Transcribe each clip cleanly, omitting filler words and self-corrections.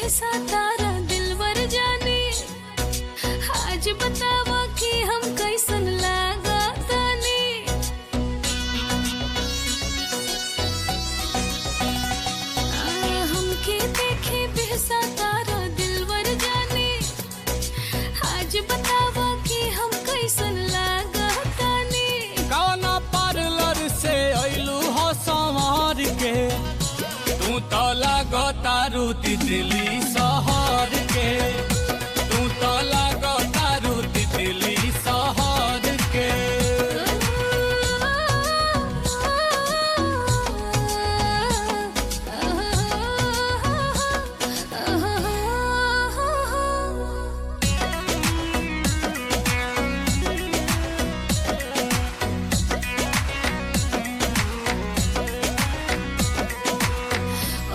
बेसा तारा दिलवर जाने, आज बतावा कि हम कैसन लागा तानी। हमके देखे बेसा तारा दिलवर जाने, आज बतावा कि हम कैसन लागा तानी। कौना पार्लर से अइलू हो संवार के, तू तो लागो तारू तितली शहर के, तू तो लागो तारू तितली शहर के।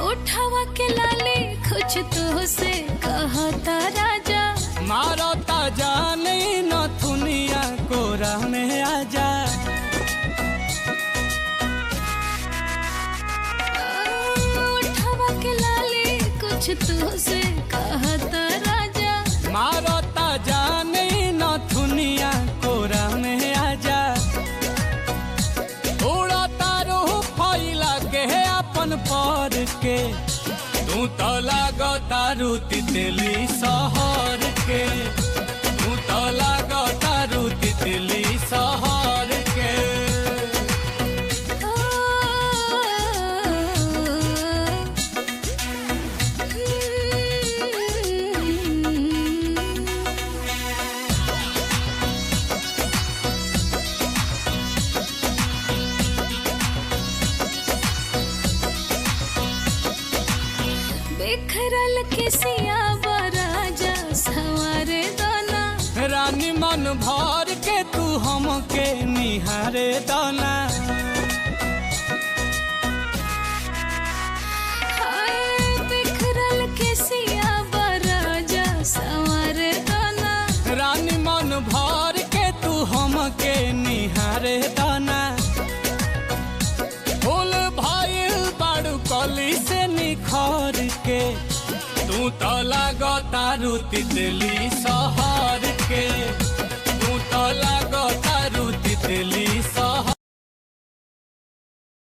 उठावा के लाली कुछ तो से कहता राजा, मारता जाने न दुनिया कोरा में आजा। उठावा के लाली कुछ तो से कहता राजा, मारता जाने न दुनिया कोरा में आजा। उड़ता रूह फैला के अपन पर के, तू तो लागो तारू तितली शहर के, तू तो लागो तारू तितली शहर के। बिखरल किसिया बराजा सवारे दाना, रानी मन भर के तू हमके निहारे दाना। बिखरल किसिया बराजा सवारे दाना, रानी मन भर के तू हमके निहारे दाना। फूल भाई बाड़ू कली से निखर के, तू तो लागो तारू तितली शहर के।